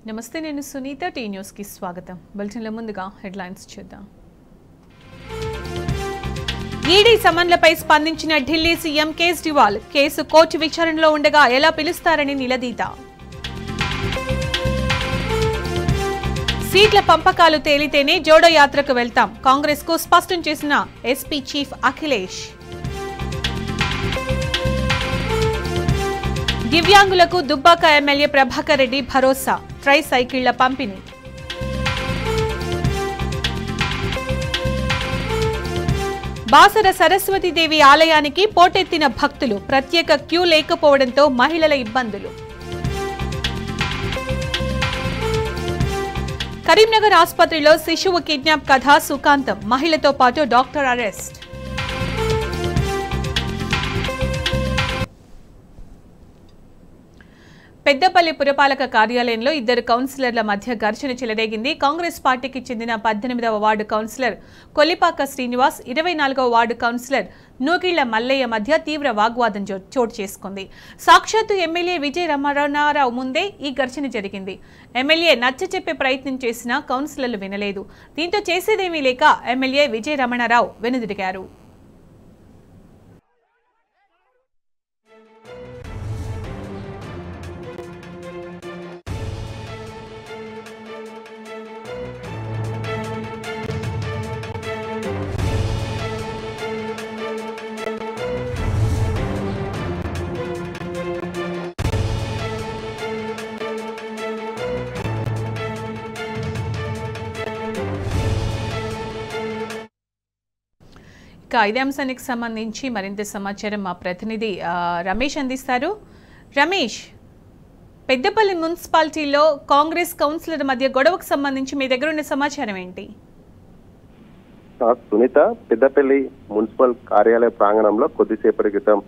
నమస్తే, నేను Sunitha. Tea news కి స్వాగతం. బులెటిన్ల ముందుగా హెడ్లైన్స్ చూద్దాం. ఈడీ సమన్లపై స్పందించిన Delhi CM Kejriwal case court విచారణలో ఉండగా ఎలా పిలుస్తారని నిలదీత. సీట్ల పంపకాలు తేలితేనే జోడో యాత్రకు వెళ్తాం, కాంగ్రెస్ కు స్పష్టం చేసిన ఎస్పీ చీఫ్ అఖిలేష్. దివ్యాంగులకు దుబ్బాక ఎమ్మెల్యే ప్రభాకర్ రెడ్డి భరోసా, ట్రై సైకిళ్ల పంపిణీ. బాసర సరస్వతీదేవి ఆలయానికి పోటెత్తిన భక్తులు, ప్రత్యేక క్యూ లేకపోవడంతో మహిళల ఇబ్బందులు. కరీంనగర్ ఆసుపత్రిలో శిశువు కిడ్నాప్ కథ సుఖాంతం, మహిళతో పాటు డాక్టర్ అరెస్ట్. పెద్దపల్లి పురపాలక కార్యాలయంలో ఇద్దరు కౌన్సిలర్ల మధ్య ఘర్షణ చెలరేగింది. కాంగ్రెస్ పార్టీకి చెందిన 18వ వార్డు కౌన్సిలర్ కొల్లిపాక శ్రీనివాస్, 24వ వార్డు కౌన్సిలర్ నూకిళ్ల మల్లయ్య మధ్య తీవ్ర వాగ్వాదం చోటు చేసుకుంది. సాక్షాత్తు ఎమ్మెల్యే విజయ రమణారావు ముందే ఈ ఘర్షణ జరిగింది. ఎమ్మెల్యే నచ్చచెప్పే ప్రయత్నం చేసినా కౌన్సిలర్లు వినలేదు. దీంతో చేసేదేమీ లేక ఎమ్మెల్యే విజయ రమణారావు వెనుదిరిగారు. ఇదే అంశానికి సంబంధించి మరింత సమాచారం మా ప్రతినిధి రమేష్ అందిస్తారు. రమేష్, పెద్దపల్లి మున్సిపాలిటీలో కాంగ్రెస్ కౌన్సిలర్ మధ్య గొడవకు సంబంధించి మీ దగ్గర ఉన్న సమాచారం ఏంటి? సునీత, పెద్దపల్లి మున్సిపల్ కార్యాలయ ప్రాంగణంలో కొద్దిసేపటి క్రితం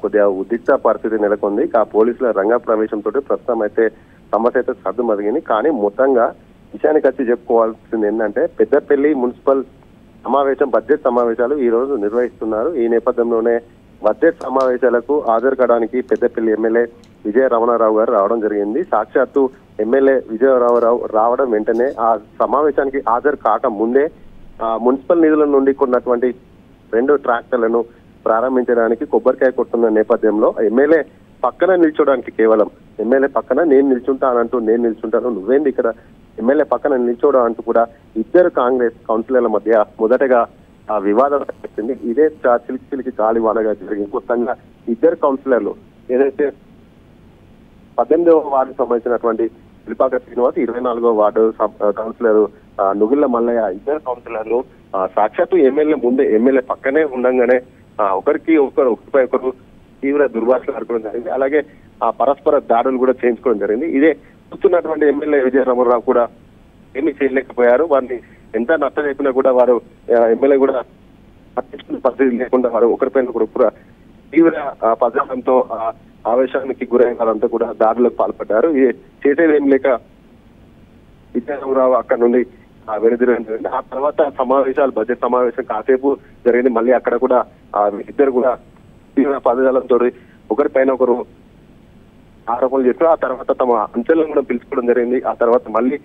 కొద్దిగా ఉద్రిక్త పరిస్థితి నెలకొంది. పోలీసుల రంగ ప్రవేశంతో ప్రస్తుతం అయితే సమస్య అయితే సర్దుమదిగింది. కానీ మొత్తంగా విషయానికి వచ్చి చెప్పుకోవాల్సింది ఏంటంటే, పెద్దపల్లి మున్సిపల్ బడ్జెట్ సమావేశాలు ఈ రోజు నిర్వహిస్తున్నారు. ఈ నేపథ్యంలోనే బడ్జెట్ సమావేశాలకు హాజరు కావడానికి పెద్దపల్లి ఎమ్మెల్యే విజయ రమణారావు గారు రావడం జరిగింది. సాక్షాత్తు ఎమ్మెల్యే విజయరావు రావడం వెంటనే ఆ సమావేశానికి హాజరు కాక ముందే మున్సిపల్ నిధుల నుండి కొన్నటువంటి 2 ట్రాక్టర్లను ప్రారంభించడానికి కొబ్బరికాయ కొట్టున్న నేపథ్యంలో ఎమ్మెల్యే పక్కన నిల్చోడానికి, కేవలం ఎమ్మెల్యే పక్కన నేను నిల్చుంటానంటూ, నేను నిల్చుంటాను, నువ్వేంది ఇక్కడ ఎమ్మెల్యే పక్కన నిల్చోవడం అంటూ కూడా ఇద్దరు కాంగ్రెస్ కౌన్సిలర్ల మధ్య మొదటగా వివాదం వచ్చింది. ఇదే చిలికి గాలివానగా జరిగింది. మొత్తంగా ఇద్దరు కౌన్సిలర్లు ఏదైతే 18వ వార్డు సంబంధించినటువంటి కొల్లిపాక శ్రీనివాస్, 24వ వార్డు కౌన్సిలర్ నుగిళ్ల మల్లయ్య, ఇద్దరు కౌన్సిలర్లు సాక్షాత్తు ఎమ్మెల్యే పక్కనే ఉండగానే ఒకరిపై ఒకరు తీవ్ర దుర్భాషలు ఆడుకోవడం జరిగింది. అలాగే పరస్పర దాడులు కూడా చేయించుకోవడం జరిగింది. ఇదే చూస్తున్నటువంటి ఎమ్మెల్యే విజయ రమణారావు కూడా ఏమీ చేయలేకపోయారు. వారిని ఎంత నచ్చ చెప్పినా కూడా వారు ఎమ్మెల్యే కూడా పట్టించుకునే పరిస్థితి లేకుండా వారు ఒకరిపైన కూడా తీవ్ర పదార్థంతో ఆవేశానికి గురైనంతా కూడా దాడులకు పాల్పడ్డారు. ఇది చేసేది ఏం లేక విజయ రమణారావు అక్కడ నుండి వెనుదిరగడం జరిగింది. ఆ తర్వాత బడ్జెట్ సమావేశం కాసేపు జరిగింది. మళ్ళీ అక్కడ కూడా ఇద్దరు కూడా తీవ్ర పదజాలంతో ఒకరిపైన ఒకరు ఆరోపణలు చేస్తారు. ఆ తర్వాత తమ అంచెలను కూడా పిలుచుకోవడం జరిగింది. ఆ తర్వాత మళ్ళీ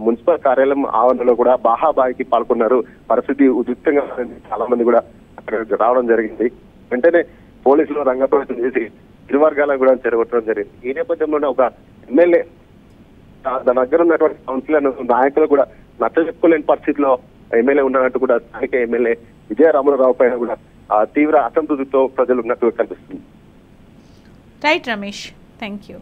మున్సిపల్ కార్యాలయం ఆవరణలో కూడా బాహాబాయికి పాల్గొన్నారు. పరిస్థితి ఉద్రిక్తంగా చాలా మంది కూడా అక్కడ రావడం జరిగింది. వెంటనే పోలీసులు రంగప్రవేశం చేసి ఇరు వర్గాలను కూడా చెరగొట్టడం జరిగింది. ఈ నేపథ్యంలోనే ఒక ఎమ్మెల్యే తన దగ్గర ఉన్నటువంటి కౌన్సిలర్ నాయకులు కూడా నచ్చ చెప్పుకోలేని పరిస్థితిలో ఎమ్మెల్యే ఉన్నట్టు కూడా స్థానిక ఎమ్మెల్యే విజయ రమణారావు పైన కూడా తీవ్ర అసంతృప్తితో ప్రజలు ఉన్నట్టు కనిపిస్తుంది. Right Ramesh, thank you.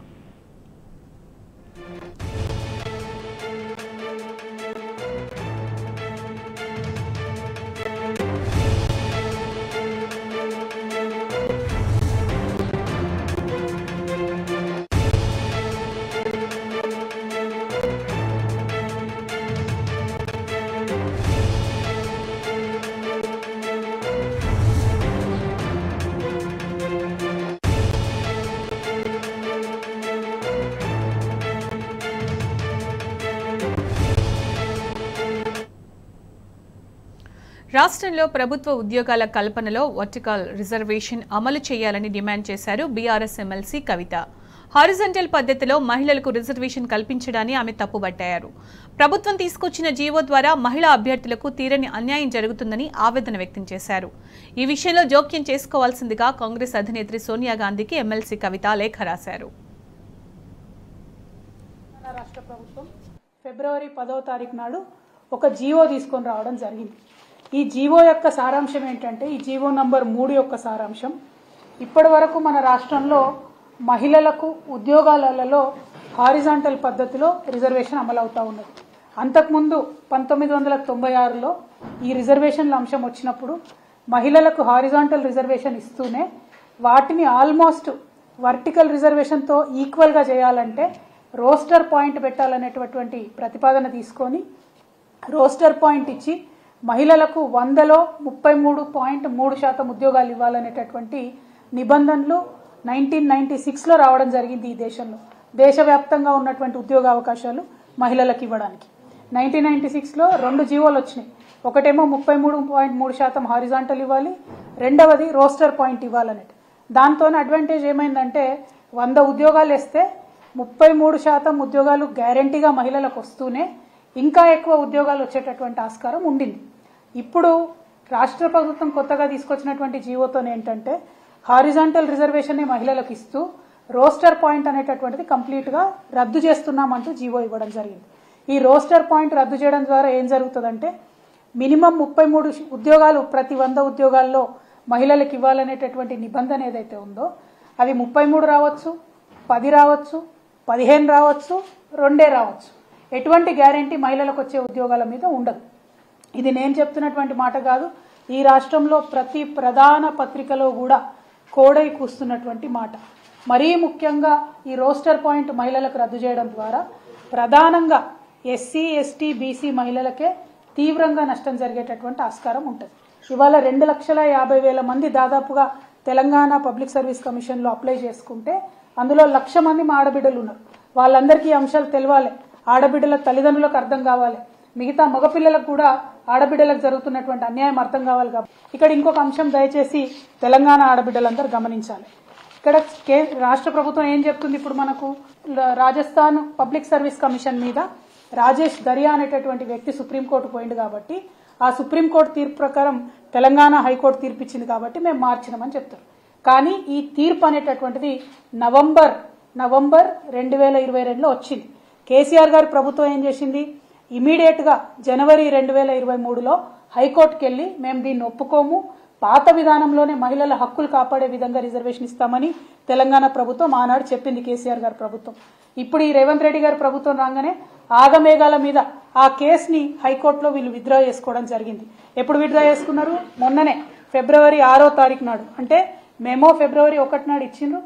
రాష్ట్రంలో ప్రభుత్వ ఉద్యోగాల కల్పనలో వర్టికల్ రిజర్వేషన్ అమలు చేయాలని డిమాండ్ చేశారు బీఆర్ఎస్ ఎమ్మెల్సీ కవిత. హారిజంటల్ పద్ధతిలో మహిళలకు రిజర్వేషన్ కల్పించడాన్ని ఆమె తప్పుబట్టారు. ప్రభుత్వం తీసుకొచ్చిన జీవో ద్వారా మహిళా అభ్యర్థులకు తీరని అన్యాయం జరుగుతుందని ఆవేదన వ్యక్తం చేశారు. ఈ విషయంలో జోక్యం చేసుకోవాల్సిందిగా కాంగ్రెస్ అధినేత్రి సోనియా గాంధీకి ఎమ్మెల్సీ కవిత లేఖ రాశారు. రాష్ట్ర ప్రభుత్వం ఫిబ్రవరి 10వ తారీఖు నాడు ఒక జీవో తీసుకొని రావడం జరిగింది. ఈ జీవో యొక్క సారాంశం ఏంటంటే, ఈ జీవో నంబర్ 3 యొక్క సారాంశం, ఇప్పటి వరకు మన రాష్ట్రంలో మహిళలకు ఉద్యోగాలలో హారిజాంటల్ పద్ధతిలో రిజర్వేషన్ అమలవుతూ ఉన్నది. అంతకుముందు 1996లో ఈ రిజర్వేషన్ల అంశం వచ్చినప్పుడు మహిళలకు హారిజాంటల్ రిజర్వేషన్ ఇస్తూనే వాటిని ఆల్మోస్ట్ వర్టికల్ రిజర్వేషన్తో ఈక్వల్గా చేయాలంటే రోస్టర్ పాయింట్ పెట్టాలనేటటువంటి ప్రతిపాదన తీసుకొని రోస్టర్ పాయింట్ ఇచ్చి మహిళలకు 100లో 33.3% ఉద్యోగాలు ఇవ్వాలనేటటువంటి నిబంధనలు 1996లో రావడం జరిగింది. ఈ దేశంలో దేశవ్యాప్తంగా ఉన్నటువంటి ఉద్యోగ అవకాశాలు మహిళలకు ఇవ్వడానికి 1996లో 2 జీవోలు వచ్చినాయి. ఒకటేమో 33.3% హారిజాంటల్ ఇవ్వాలి, రెండవది రోస్టర్ పాయింట్ ఇవ్వాలనేది. దాంతో అడ్వాంటేజ్ ఏమైందంటే 100 ఉద్యోగాలు వేస్తే 33% ఉద్యోగాలు గ్యారంటీగా మహిళలకు వస్తూనే ఇంకా ఎక్కువ ఉద్యోగాలు వచ్చేటటువంటి ఆస్కారం ఉండింది. ఇప్పుడు రాష్ట్ర ప్రభుత్వం కొత్తగా తీసుకొచ్చినటువంటి జీవోతో ఏంటంటే హారిజాంటల్ రిజర్వేషన్ మహిళలకు ఇస్తూ రోస్టర్ పాయింట్ అనేటటువంటిది కంప్లీట్గా రద్దు చేస్తున్నామంటూ జీవో ఇవ్వడం జరిగింది. ఈ రోస్టర్ పాయింట్ రద్దు చేయడం ద్వారా ఏం జరుగుతుందంటే మినిమం 33 ఉద్యోగాలు ప్రతి 100 ఉద్యోగాల్లో మహిళలకు ఇవ్వాలనేటటువంటి నిబంధన ఏదైతే ఉందో అది 33 రావచ్చు, 10 రావచ్చు, 15 రావచ్చు, 2 రావచ్చు. ఎటువంటి గ్యారంటీ మహిళలకు వచ్చే ఉద్యోగాల మీద ఉండదు. ఇది నేను చెప్తున్నటువంటి మాట కాదు, ఈ రాష్ట్రంలో ప్రతి ప్రధాన పత్రికలో కూడా కోడై కూస్తున్నటువంటి మాట. మరీ ముఖ్యంగా ఈ రోస్టర్ పాయింట్ మహిళలకు రద్దు చేయడం ద్వారా ప్రధానంగా ఎస్సీ, ఎస్టీ, బీసీ మహిళలకే తీవ్రంగా నష్టం జరిగేటటువంటి ఆస్కారం ఉంటుంది. ఇవాళ 2,50,000 మంది దాదాపుగా తెలంగాణ పబ్లిక్ సర్వీస్ కమిషన్లో అప్లై చేసుకుంటే అందులో 1,00,000 మంది మా ఆడబిడ్డలు ఉన్నారు. వాళ్ళందరికీ ఈ అంశాలు తెలవాలి, ఆడబిడ్డల తల్లిదండ్రులకు అర్థం కావాలి, మిగతా మగపిల్లలకు కూడా ఆడబిడ్డలకు జరుగుతున్నటువంటి అన్యాయం అర్థం కావాలి. కాబట్టి ఇక్కడ ఇంకొక అంశం దయచేసి తెలంగాణ ఆడబిడ్డలందరూ గమనించాలి. ఇక్కడ రాష్ట్ర ప్రభుత్వం ఏం చెప్తుంది, ఇప్పుడు మనకు రాజస్థాన్ పబ్లిక్ సర్వీస్ కమిషన్ మీద రాజేష్ దరియా అనేటటువంటి వ్యక్తి సుప్రీంకోర్టు పోయింది కాబట్టి ఆ సుప్రీంకోర్టు తీర్పు ప్రకారం తెలంగాణ హైకోర్టు తీర్పు ఇచ్చింది కాబట్టి మేము మార్చినామని చెప్తారు. కానీ ఈ తీర్పు అనేటటువంటిది నవంబర్ 2022లో వచ్చింది. కేసీఆర్ గారి ప్రభుత్వం ఏం చేసింది, ఇమీడియట్గా జనవరి 2023లో హైకోర్టుకి వెళ్ళి మేము దీన్ని ఒప్పుకోము, పాత విధానంలోనే మహిళల హక్కులు కాపాడే విధంగా రిజర్వేషన్ ఇస్తామని తెలంగాణ ప్రభుత్వం ఆనాడు చెప్పింది కేసీఆర్ గారి ప్రభుత్వం. ఇప్పుడు ఈ రేవంత్ రెడ్డి గారి ప్రభుత్వం రాగానే ఆగమేఘాల మీద ఆ కేసుని హైకోర్టులో వీళ్ళు విత్డ్రా చేసుకోవడం జరిగింది. ఎప్పుడు విత్డ్రా చేసుకున్నారు, మొన్ననే ఫిబ్రవరి 6వ తారీఖు నాడు, అంటే మెమో ఫిబ్రవరి 1 నాడు ఇచ్చిండ్రు,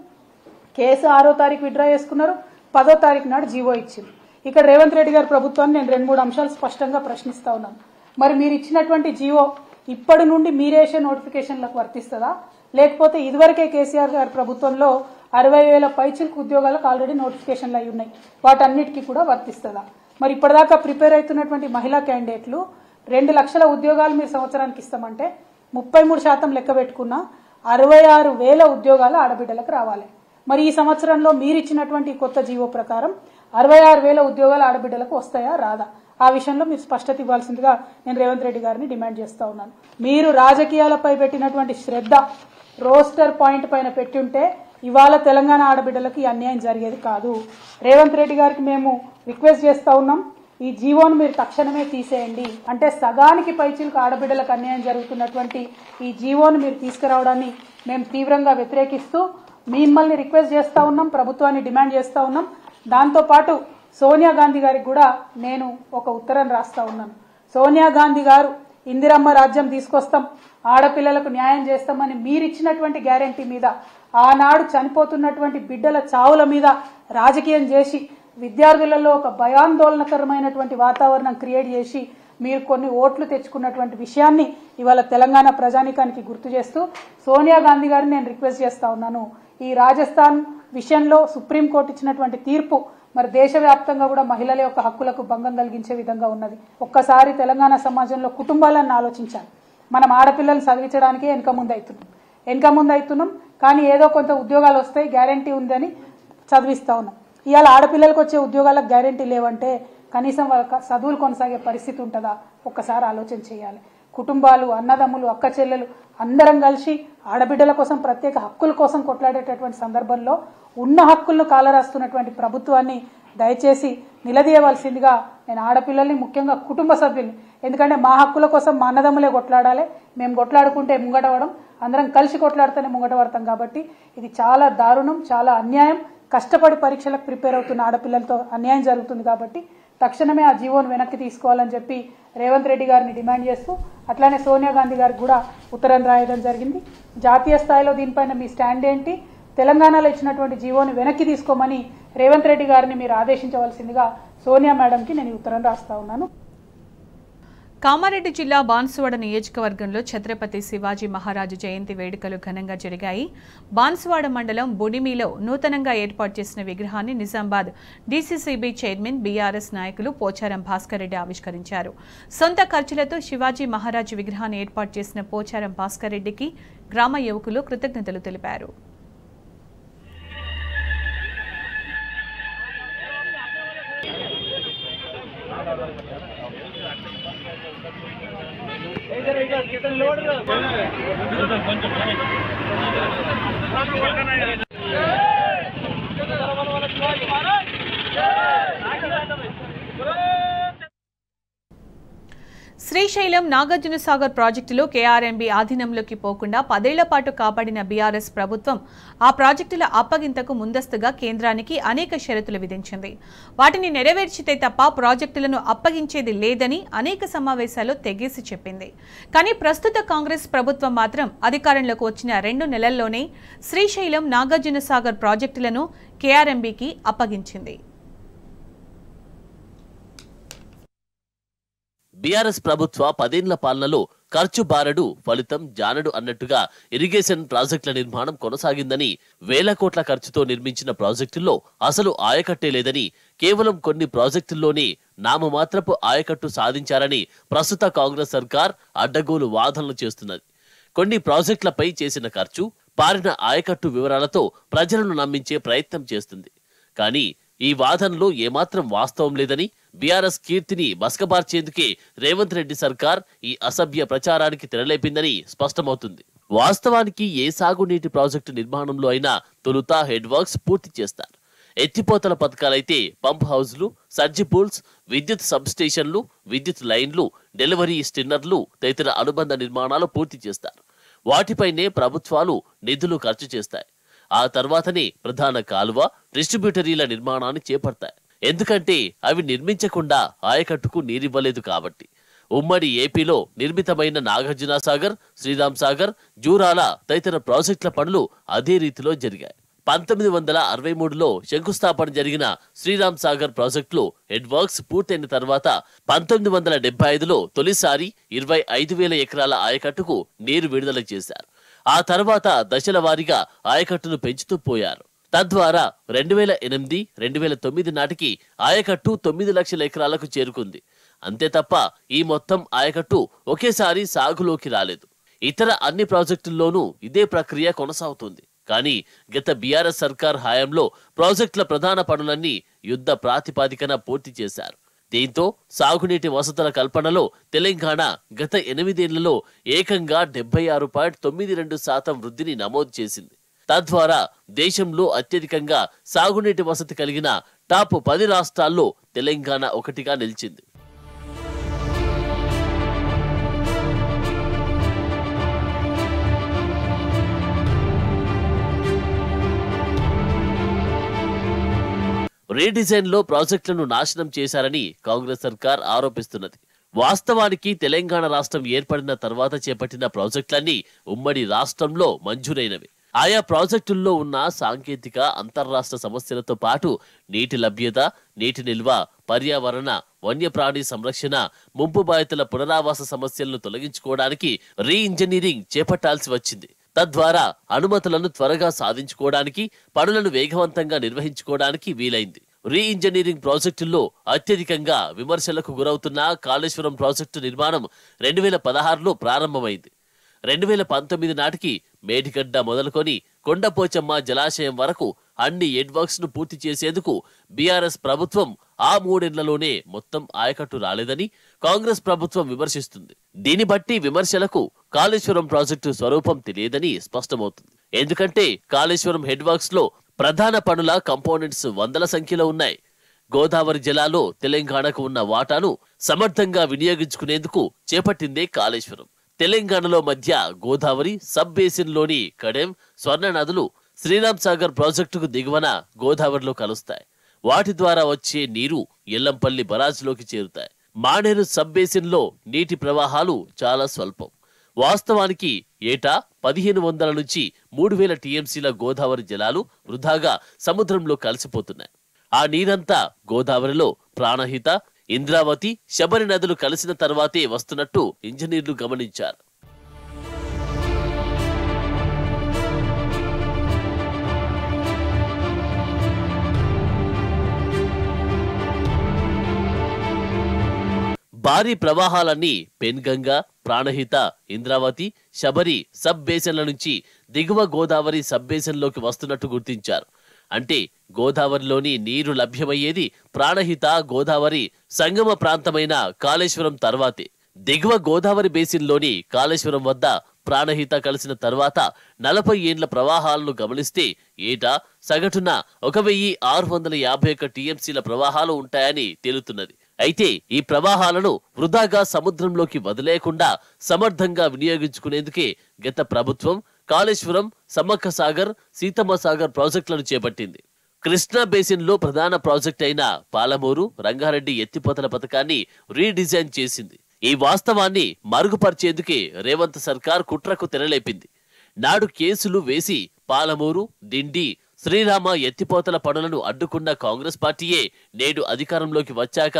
కేసు 6వ తారీఖు విత్డ్రా చేసుకున్నారు, 10వ తారీఖు నాడు జీవో ఇచ్చింది. ఇక్కడ రేవంత్ రెడ్డి గారి ప్రభుత్వాన్ని నేను 2-3 అంశాలు స్పష్టంగా ప్రశ్నిస్తా ఉన్నాను. మరి మీరు ఇచ్చినటువంటి జీవో ఇప్పటి నుండి మీరేసే నోటిఫికేషన్లకు వర్తిస్తుందా, లేకపోతే ఇదివరకే కేసీఆర్ గారి ప్రభుత్వంలో 60,000 పైచిలకు ఉద్యోగాలకు ఆల్రెడీ నోటిఫికేషన్లు అయి ఉన్నాయి, వాటన్నిటికీ కూడా వర్తిస్తుందా? మరి ఇప్పటిదాకా ప్రిపేర్ అవుతున్నటువంటి మహిళా క్యాండిడేట్లు 2 లక్షల ఉద్యోగాలు మీరు సంవత్సరానికి ఇస్తామంటే 33% లెక్క పెట్టుకున్నా 66,000 ఉద్యోగాలు ఆడబిడ్డలకు రావాలి. మరి ఈ సంవత్సరంలో మీరు ఇచ్చినటువంటి కొత్త జీవో ప్రకారం 66,000 ఉద్యోగాలు ఆడబిడ్డలకు వస్తాయా రాదా? ఆ విషయంలో మీరు స్పష్టత ఇవ్వాల్సిందిగా నేను రేవంత్ రెడ్డి గారిని డిమాండ్ చేస్తా ఉన్నాను. మీరు రాజకీయాలపై పెట్టినటువంటి శ్రద్ధ రోస్టర్ పాయింట్ పైన పెట్టుంటే ఇవాళ తెలంగాణ ఆడబిడ్డలకు ఈ అన్యాయం జరిగేది కాదు. రేవంత్ రెడ్డి గారికి మేము రిక్వెస్ట్ చేస్తా ఉన్నాం, ఈ జీవోను మీరు తక్షణమే తీసేయండి. అంటే సగానికి పైచిలకు ఆడబిడ్డలకు అన్యాయం జరుగుతున్నటువంటి ఈ జీవోను మీరు తీసుకురావడాన్ని మేము తీవ్రంగా వ్యతిరేకిస్తూ మిమ్మల్ని రిక్వెస్ట్ చేస్తా ఉన్నాం, ప్రభుత్వాన్ని డిమాండ్ చేస్తా ఉన్నాం. దాంతోపాటు సోనియా గాంధీ గారికి కూడా నేను ఒక ఉత్తరం రాస్తా ఉన్నాను. సోనియా గాంధీ గారు ఇందిరమ్మ రాజ్యం తీసుకొస్తాం, ఆడపిల్లలకు న్యాయం చేస్తామని మీరిచ్చినటువంటి గ్యారంటీ మీద, ఆనాడు చనిపోతున్నటువంటి బిడ్డల చావుల మీద రాజకీయం చేసి విద్యార్థులలో ఒక భయాందోళనకరమైనటువంటి వాతావరణం క్రియేట్ చేసి మీరు కొన్ని ఓట్లు తెచ్చుకున్నటువంటి విషయాన్ని ఇవాళ తెలంగాణ ప్రజానీకానికి గుర్తు చేస్తూ సోనియా గాంధీ గారిని నేను రిక్వెస్ట్ చేస్తా ఉన్నాను. ఈ రాజస్థాన్ విషయంలో సుప్రీంకోర్టు ఇచ్చినటువంటి తీర్పు మరి దేశవ్యాప్తంగా కూడా మహిళల యొక్క హక్కులకు భంగం కలిగించే విధంగా ఉన్నది. ఒక్కసారి తెలంగాణ సమాజంలో కుటుంబాలను ఆలోచించాలి. మనం ఆడపిల్లలు చదివించడానికే వెనక ముందు అవుతున్నాం. కానీ ఏదో కొంత ఉద్యోగాలు వస్తాయి గ్యారంటీ ఉందని చదివిస్తూ ఉన్నాం. ఇవాళ ఆడపిల్లలకు వచ్చే ఉద్యోగాలకు గ్యారెంటీ లేవంటే కనీసం వాళ్ళ చదువులు కొనసాగే పరిస్థితి ఉంటుందా? ఒక్కసారి ఆలోచన చేయాలి. కుటుంబాలు, అన్నదమ్ములు, అక్క చెల్లెలు అందరం కలిసి ఆడబిడ్డల కోసం ప్రత్యేక హక్కుల కోసం కొట్లాడేటటువంటి సందర్భంలో ఉన్న హక్కులను కాలరాస్తున్నటువంటి ప్రభుత్వాన్ని దయచేసి నిలదీయవలసిందిగా నేను ఆడపిల్లల్ని, ముఖ్యంగా కుటుంబ సభ్యుల్ని, ఎందుకంటే మా హక్కుల కోసం మా అన్నదమ్ములే కొట్లాడాలి, మేము కొట్లాడుకుంటే ముంగటపడం, అందరం కలిసి కొట్లాడితేనే ముంగటపడతాం. కాబట్టి ఇది చాలా దారుణం, చాలా అన్యాయం. కష్టపడి పరీక్షలకు ప్రిపేర్ అవుతున్న ఆడపిల్లలతో అన్యాయం జరుగుతుంది. కాబట్టి తక్షణమే ఆ జీవోను వెనక్కి తీసుకోవాలని చెప్పి రేవంత్ రెడ్డి గారిని డిమాండ్ చేస్తూ, అట్లానే సోనియా గాంధీ గారికి కూడా ఉత్తరం రాయడం జరిగింది. జాతీయ స్థాయిలో దీనిపైన మీ స్టాండ్ ఏంటి, తెలంగాణలో ఇచ్చినటువంటి జీవోని వెనక్కి తీసుకోమని రేవంత్ రెడ్డి గారిని మీరు ఆదేశించవలసిందిగా సోనియా మేడంకి నేను ఉత్తరం రాస్తా ఉన్నాను. కామారెడ్డి జిల్లా బాన్సువాడ నియోజకవర్గంలో ఛత్రపతి శివాజీ మహారాజు జయంతి వేడుకలు ఘనంగా జరిగాయి. బాన్సువాడ మండలం బుడిమిలో నూతనంగా ఏర్పాటు చేసిన విగ్రహాన్ని నిజామాబాద్ డీసీసీబీ చైర్మన్ బీఆర్ఎస్ నాయకులు పోచారం భాస్కర్ రెడ్డి ఆవిష్కరించారు. సొంత ఖర్చులతో శివాజీ మహారాజు విగ్రహాన్ని ఏర్పాటు చేసిన పోచారం భాస్కర్ రెడ్డికి గ్రామ యువకులు కృతజ్ఞతలు తెలిపారు. శ్రీశైలం నాగార్జున సాగర్ ప్రాజెక్టులో కేఆర్ఎంబీ ఆధీనంలోకి పోకుండా 10 ఏళ్ల పాటు కాపాడిన బీఆర్ఎస్ ప్రభుత్వం ఆ ప్రాజెక్టుల అప్పగింతకు ముందస్తుగా కేంద్రానికి అనేక షరతులు విధించింది. వాటిని నెరవేర్చితే తప్ప ప్రాజెక్టులను అప్పగించేది లేదని అనేక సమావేశాల్లో తెగేసి చెప్పింది. కానీ ప్రస్తుత కాంగ్రెస్ ప్రభుత్వం మాత్రం అధికారంలోకి వచ్చిన 2 నెలల్లోనే శ్రీశైలం నాగార్జున సాగర్ ప్రాజెక్టులను కేఆర్ఎంబీకి అప్పగించింది. బీఆర్ఎస్ ప్రభుత్వ 10 ఏళ్ల పాలనలో ఖర్చు బారడు ఫలితం జానడు అన్నట్టుగా ఇరిగేషన్ ప్రాజెక్టుల నిర్మాణం కొనసాగిందని, వేల కోట్ల ఖర్చుతో నిర్మించిన ప్రాజెక్టుల్లో అసలు ఆయకట్టే లేదని, కేవలం కొన్ని ప్రాజెక్టుల్లోనే నామమాత్రపు ఆయకట్టు సాధించారని ప్రస్తుత కాంగ్రెస్ సర్కార్ అడ్డగోలు వాదనలు చేస్తున్నది. కొన్ని ప్రాజెక్టులపై చేసిన ఖర్చు, పారిన ఆయకట్టు వివరాలతో ప్రజలను నమ్మించే ప్రయత్నం చేస్తుంది. కానీ ఈ వాదనలో ఏమాత్రం వాస్తవం లేదని, బీఆర్ఎస్ కీర్తిని బస్కబార్చేందుకే రేవంత్ రెడ్డి సర్కార్ ఈ అసభ్య ప్రచారానికి తెరలేపిందని స్పష్టమవుతుంది. వాస్తవానికి ఏ సాగునీటి ప్రాజెక్టు నిర్మాణంలో అయినా తొలుత హెడ్ వర్క్స్ పూర్తి చేస్తారు. ఎత్తిపోతల పథకాలైతే పంప్ హౌజ్లు, సర్జిపూల్స్, విద్యుత్ సబ్స్టేషన్లు, విద్యుత్ లైన్లు, డెలివరీ స్టిన్నర్లు తదితర అనుబంధ నిర్మాణాలు పూర్తి చేస్తారు. వాటిపైనే ప్రభుత్వాలు నిధులు ఖర్చు చేస్తాయి. ఆ తర్వాతనే ప్రధాన కాలువ, డిస్ట్రిబ్యూటరీల నిర్మాణాన్ని చేపడతాయి. ఎందుకంటే అవి నిర్మించకుండా ఆయకట్టుకు నీరివ్వలేదు కాబట్టి. ఉమ్మడి ఏపీలో నిర్మితమైన నాగార్జున సాగర్, శ్రీరామ్ సాగర్, జూరాల తదితర ప్రాజెక్టుల పనులు అదే రీతిలో జరిగాయి. 1963లో శంకుస్థాపన జరిగిన శ్రీరామ్ సాగర్ ప్రాజెక్టులో హెడ్ వర్క్స్ పూర్తయిన తర్వాత 1975లో తొలిసారి 25,000 ఎకరాల ఆయకట్టుకు నీరు విడుదల చేశారు. ఆ తర్వాత దశల వారీగా ఆయకట్టును పెంచుతూ పోయారు. తద్వారా 2008, 2009 నాటికి ఆయకట్టు 9 లక్షల ఎకరాలకు చేరుకుంది. అంతే తప్ప ఈ మొత్తం ఆయకట్టు ఒకేసారి సాగులోకి రాలేదు. ఇతర అన్ని ప్రాజెక్టుల్లోనూ ఇదే ప్రక్రియ కొనసాగుతుంది. కానీ గత బీఆర్ఎస్ సర్కార్ హయాంలో ప్రాజెక్టుల ప్రధాన పనులన్నీ యుద్ధ ప్రాతిపాదికన పూర్తి చేశారు. దీంతో సాగునీటి వసతుల కల్పనలో తెలంగాణ గత 8 ఏళ్లలో ఏకంగా 76.92% వృద్ధిని నమోదు చేసింది. తద్వారా దేశంలో అత్యధికంగా సాగునీటి వసతి కలిగిన టాప్ 10 రాష్ట్రాల్లో తెలంగాణ ఒకటిగా నిలిచింది. రీడిజైన్ లో ప్రాజెక్టులను నాశనం చేశారని కాంగ్రెస్ సర్కార్ ఆరోపిస్తున్నది. వాస్తవానికి తెలంగాణ రాష్ట్రం ఏర్పడిన తర్వాత చేపట్టిన ప్రాజెక్టులన్నీ ఉమ్మడి రాష్ట్రంలో మంజూరైనవి. ఆయా ప్రాజెక్టుల్లో ఉన్న సాంకేతిక అంతర్రాష్ట్ర సమస్యలతో పాటు నీటి లభ్యత, నీటి నిల్వ, పర్యావరణ, వన్యప్రాణి సంరక్షణ, ముంపు బాధితుల పునరావాస సమస్యలను తొలగించుకోవడానికి రీఇంజనీరింగ్ చేపట్టాల్సి వచ్చింది. తద్వారా అనుమతులను త్వరగా సాధించుకోవడానికి, పనులను వేగవంతంగా నిర్వహించుకోవడానికి వీలైంది. రీఇంజనీరింగ్ ప్రాజెక్టుల్లో అత్యధికంగా విమర్శలకు గురవుతున్న కాళేశ్వరం ప్రాజెక్టు నిర్మాణం 2016లో ప్రారంభమైంది. 2019 నాటికి మేడిగడ్డ మొదలుకొని కొండపోచమ్మ జలాశయం వరకు అన్ని ఎడ్వర్క్స్ ను పూర్తి చేసేందుకు బీఆర్ఎస్ ప్రభుత్వం ఆ 3 ఏళ్లలోనే మొత్తం ఆయకట్టు రాలేదని కాంగ్రెస్ ప్రభుత్వం విమర్శిస్తుంది. దీన్ని బట్టి విమర్శలకు కాళేశ్వరం ప్రాజెక్టు స్వరూపం తెలియదని స్పష్టమవుతుంది. ఎందుకంటే కాళేశ్వరం హెడ్ వర్క్స్ లో ప్రధాన పనుల కంపోనెంట్స్ వందల సంఖ్యలో ఉన్నాయి. గోదావరి జలాల్లో తెలంగాణకు ఉన్న వాటాను సమర్థంగా వినియోగించుకునేందుకు చేపట్టిందే కాళేశ్వరం. తెలంగాణలో మధ్య గోదావరి సబ్ బేసిన్ లోని కడెం, స్వర్ణ నదులు శ్రీరామ్ సాగర్ ప్రాజెక్టుకు దిగువన గోదావరిలో కలుస్తాయి. వాటి ద్వారా వచ్చే నీరు ఎల్లంపల్లి బరాజ్లోకి చేరుతాయి. మానేరు సబ్ బేసిన్ లో నీటి ప్రవాహాలు చాలా స్వల్పం. వాస్తవానికి ఏటా 1500 నుంచి 3000 టీఎంసీల గోదావరి జలాలు వృధాగా సముద్రంలో కలిసిపోతున్నాయి. ఆ నీరంతా గోదావరిలో ప్రాణహిత, ఇంద్రావతి, శబరి నదులు కలిసిన తర్వాతే వస్తున్నట్టు ఇంజనీర్లు గమనించారు. భారీ ప్రవాహాలన్నీ పెన్గంగా, ప్రాణహిత, ఇంద్రావతి, శబరి సబ్ బేసిన్ల నుంచి దిగువ గోదావరి సబ్ బేసిన్లోకి వస్తున్నట్టు గుర్తించారు. అంటే గోదావరిలోని నీరు లభ్యమయ్యేది ప్రాణహిత, గోదావరి సంగమ ప్రాంతమైన కాళేశ్వరం తర్వాతే. దిగువ గోదావరి బేసిన్లోని కాళేశ్వరం వద్ద ప్రాణహిత కలిసిన తర్వాత 40 ఏండ్ల ప్రవాహాలను గమనిస్తే ఏటా సగటున 1651 టీఎంసీల ప్రవాహాలు ఉంటాయని తేలుతున్నది. అయితే ఈ ప్రవాహాలను వృధాగా సముద్రంలోకి వదిలేయకుండా సమర్థంగా వినియోగించుకునేందుకే గత ప్రభుత్వం కాళేశ్వరం, సమ్మక్క సాగర్, సీతమ్మ సాగర్ ప్రాజెక్టులను చేపట్టింది. కృష్ణా బేసిన్ లో ప్రధాన ప్రాజెక్ట్ అయిన పాలమూరు, రంగారెడ్డి ఎత్తిపోతల పథకాన్ని రీడిజైన్ చేసింది. ఈ వాస్తవాన్ని మరుగుపరిచేందుకే రేవంత్ సర్కార్ కుట్రకు తెరలేపింది. నాడు కేసులు వేసి పాలమూరు, దిండి, శ్రీరామ ఎత్తిపోతల పనులను అడ్డుకున్న కాంగ్రెస్ పార్టీయే నేడు అధికారంలోకి వచ్చాక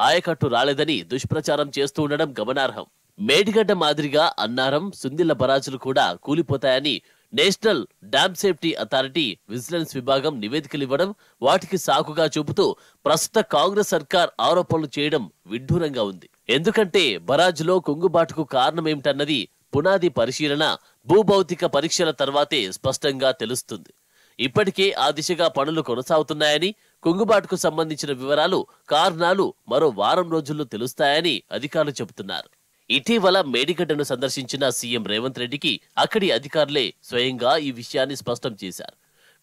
ఆయకట్టు రాలేదని దుష్ప్రచారం చేస్తూ ఉండడం గమనార్హం. మేడిగడ్డ మాదిరిగా అన్నారం, సుందిళ్ల బరాజులు కూడా కూలిపోతాయని national dam safety authority vigilance విభాగం నివేదికలివ్వడం, వాటికి సాకుగా చూపుతూ ప్రస్తుత కాంగ్రెస్ సర్కార్ ఆరోపణలు చేయడం విడ్డూరంగా ఉంది. ఎందుకంటే బరాజులో కుంగుబాటుకు కారణమేమిటన్నది పునాది పరిశీలన, భూభౌతిక పరీక్షల తర్వాతే స్పష్టంగా తెలుస్తుంది. ఇప్పటికే ఆ దిశగా పనులు కొనసాగుతున్నాయని, కుంగుబాటుకు సంబంధించిన వివరాలు, కారణాలు మరో వారం రోజుల్లో తెలుస్తాయని అధికారులు చెబుతున్నారు. ఇటీవల మేడిగడ్డను సందర్శించిన సీఎం రేవంత్ రెడ్డికి అక్కడి అధికారులే స్వయంగా ఈ విషయాన్ని స్పష్టం చేశారు.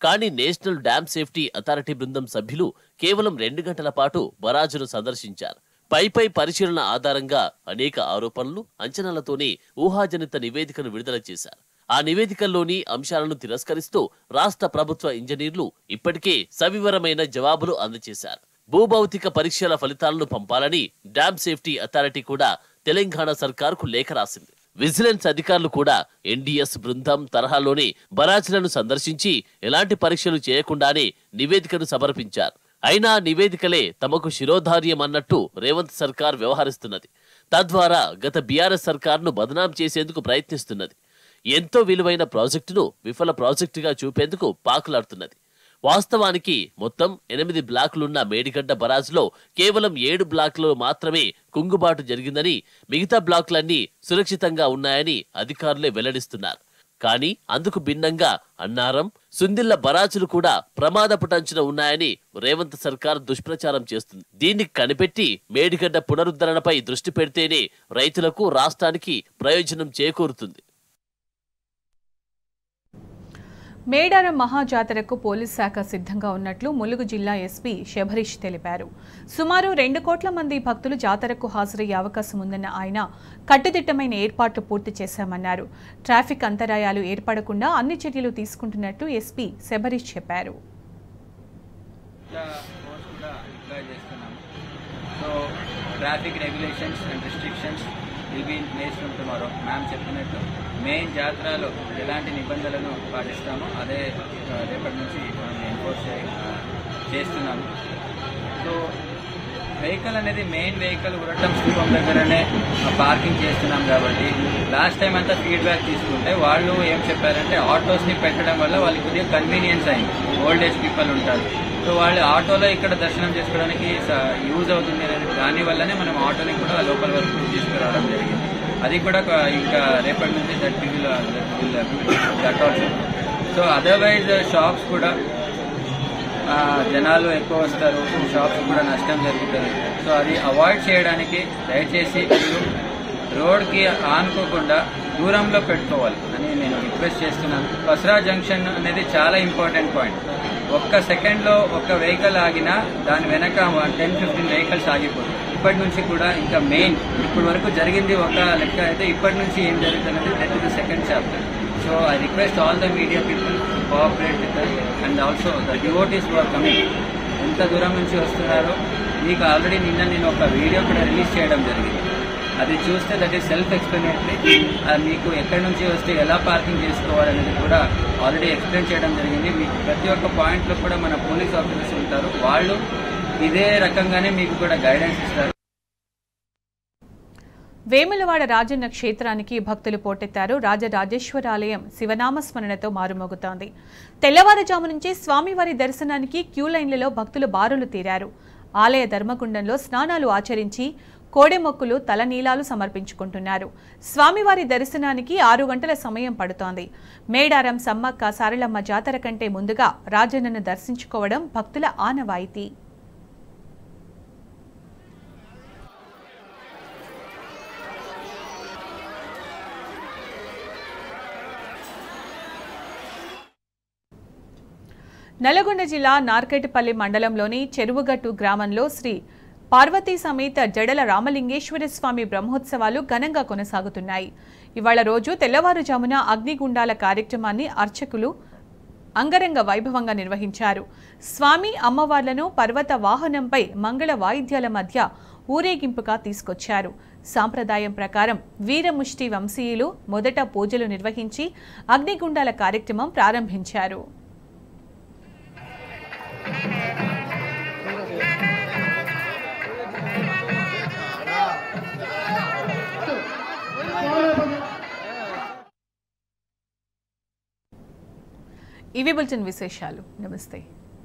కానీ నేషనల్ డ్యామ్ సేఫ్టీ అథారిటీ బృందం సభ్యులు కేవలం 2 గంటల పాటు బరాజును సందర్శించారు. పై పరిశీలన ఆధారంగా అనేక ఆరోపణలు, అంచనాలతోనే ఊహాజనిత నివేదికను విడుదల చేశారు. ఆ నివేదికల్లోని అంశాలను తిరస్కరిస్తూ రాష్ట్ర ప్రభుత్వ ఇంజనీర్లు ఇప్పటికే సవివరమైన జవాబులు అందజేశారు. భూభౌతిక పరీక్షల ఫలితాలను పంపాలని డ్యామ్ సేఫ్టీ అథారిటీ కూడా తెలంగాణ సర్కార్కు లేఖ రాసింది. విజిలెన్స్ అధికారులు కూడా ఎన్డీఎస్ బృందం తరహాలోనే బరాజ్లను సందర్శించి ఎలాంటి పరీక్షలు చేయకుండానే నివేదికను సమర్పించారు. అయినా నివేదికలే తమకు శిరోధార్యం అన్నట్టు రేవంత్ సర్కార్ వ్యవహరిస్తున్నది. తద్వారా గత బీఆర్ఎస్ సర్కార్ను బదనాం చేసేందుకు ప్రయత్నిస్తున్నది. ఎంతో విలువైన ప్రాజెక్టును విఫల ప్రాజెక్టుగా చూపేందుకు పాకులాడుతున్నది. వాస్తవానికి మొత్తం 8 బ్లాకులున్న మేడిగడ్డ బరాజ్లో కేవలం 7 బ్లాకులు మాత్రమే కుంగుబాటు జరిగిందని, మిగతా బ్లాకులన్నీ సురక్షితంగా ఉన్నాయని అధికారులే వెల్లడిస్తున్నారు. కానీ అందుకు భిన్నంగా అన్నారం, సుందిళ్ల బరాజులు కూడా ప్రమాదపుటంచున ఉన్నాయని రేవంత్ సర్కార్ దుష్ప్రచారం చేస్తుంది. దీన్ని కనిపెట్టి మేడిగడ్డ పునరుద్ధరణపై దృష్టి పెడితేనే రైతులకు, రాష్ట్రానికి ప్రయోజనం చేకూరుతుంది. మేడారం మహాజాతరకు పోలీస్ శాఖ సిద్ధంగా ఉన్నట్లు ములుగు జిల్లా ఎస్పీ శబరీష్ తెలిపారు. సుమారు 2 కోట్ల మంది భక్తులు జాతరకు హాజరయ్యే అవకాశం ఉందన్న ఆయన కట్టుదిట్టమైన ఏర్పాట్లు పూర్తి చేశామన్నారు. ట్రాఫిక్ అంతరాయాలు ఏర్పడకుండా అన్ని చర్యలు తీసుకుంటున్నట్టు ఎస్పీ శబరీష్ చెప్పారు. Traffic regulations and restrictions will be in place from tomorrow. Ma'am చెప్పినట్టు మెయిన్ జాతరలో ఎలాంటి నిబంధనలను పాటిస్తామో అదే రేపటి నుంచి మనం ఎన్ఫోర్స్ చేస్తున్నాము. సో వెహికల్ అనేది మెయిన్ వెహికల్ ఉరటం స్థూపం దగ్గరనే పార్కింగ్ చేస్తున్నాం కాబట్టి లాస్ట్ టైం అంతా ఫీడ్బ్యాక్ తీసుకుంటే వాళ్ళు ఏం చెప్పారంటే ఆటోస్ని పెట్టడం వల్ల వాళ్ళకి కొద్దిగా కన్వీనియన్స్ అయింది. ఓల్డ్ ఏజ్ పీపుల్ ఉంటారు, సో వాళ్ళు ఆటోలో ఇక్కడ దర్శనం చేసుకోవడానికి యూజ్ అవుతుంది అనేది దానివల్లనే మనం ఆటోని కూడా లోపల వరకు తీసుకురావడం జరిగింది. అది కూడా ఇంకా రేపటి నుంచి that also. So otherwise shops కూడా జనాలు ఎక్కువ వస్తారు, షాప్స్ కూడా నష్టం జరుగుతుంది. సో అది అవాయిడ్ చేయడానికి దయచేసి మీరు రోడ్కి ఆనుకోకుండా దూరంలో పెట్టుకోవాలి అని నేను రిక్వెస్ట్ చేస్తున్నాను. పసరా జంక్షన్ అనేది చాలా ఇంపార్టెంట్ పాయింట్. ఒక్క సెకండ్లో ఒక్క వెహికల్ ఆగినా దాని వెనక 10-15 వెహికల్స్ ఆగిపోతాయి. ఇప్పటి నుంచి కూడా ఇంకా మెయిన్ ఇప్పటి వరకు జరిగింది ఒక లెక్క అయితే, ఇప్పటి నుంచి ఏం జరుగుతున్నది that is the second chapter. So I request all the media people to cooperate with us and also the devotees who are coming. ఎంత దూరం నుంచి వస్తున్నారో మీకు ఆల్రెడీ నిన్న నేను ఒక వీడియో కూడా రిలీజ్ చేయడం జరిగింది. అది చూస్తే దట్ ఈస్ సెల్ఫ్ ఎక్స్ప్లెనేటరీ. మీకు ఎక్కడి నుంచి వస్తే ఎలా పార్కింగ్ చేసుకోవాలనేది కూడా ఆల్రెడీ ఎక్స్ప్లెయిన్ చేయడం జరిగింది. మీకు ప్రతి ఒక్క పాయింట్లో కూడా మన పోలీస్ ఆఫీసర్స్ ఉంటారు, వాళ్ళు ఇదే రకంగానే మీకు కూడా గైడెన్స్ ఇస్తారు. వేములవాడ రాజన్న క్షేత్రానికి భక్తులు పోటెత్తారు. రాజరాజేశ్వరాలయం శివనామస్మరణతో మారుమోగుతోంది. తెల్లవారుజాము నుంచి స్వామివారి దర్శనానికి క్యూ లైన్లలో భక్తులు బారులు తీరారు. ఆలయ ధర్మగుండంలో స్నానాలు ఆచరించి కోడెమొక్కులు తలనీలాలు సమర్పించుకుంటున్నారు. స్వామివారి దర్శనానికి 6 గంటల సమయం పడుతోంది. మేడారం సమ్మక్క సారలమ్మ జాతర కంటే ముందుగా రాజన్నను దర్శించుకోవడం భక్తుల ఆనవాయితీ. నల్గొండ జిల్లా నార్కెట్పల్లి మండలంలోని చెరువుగట్టు గ్రామంలో శ్రీ పార్వతీ సమేత జడల రామలింగేశ్వర స్వామి బ్రహ్మోత్సవాలు ఘనంగా కొనసాగుతున్నాయి. ఇవాళ రోజు తెల్లవారుజామున అగ్నిగుండాల కార్యక్రమాన్ని అర్చకులు అంగరంగ వైభవంగా నిర్వహించారు. స్వామి అమ్మవార్లను పర్వత వాహనంపై మంగళ వాయిద్యాల మధ్య ఊరేగింపుగా తీసుకొచ్చారు. సాంప్రదాయం ప్రకారం వీరముష్టి వంశీయులు మొదట పూజలు నిర్వహించి అగ్నిగుండాల కార్యక్రమం ప్రారంభించారు. ఇవి బులెటిన్ విశేషాలు. నమస్తే.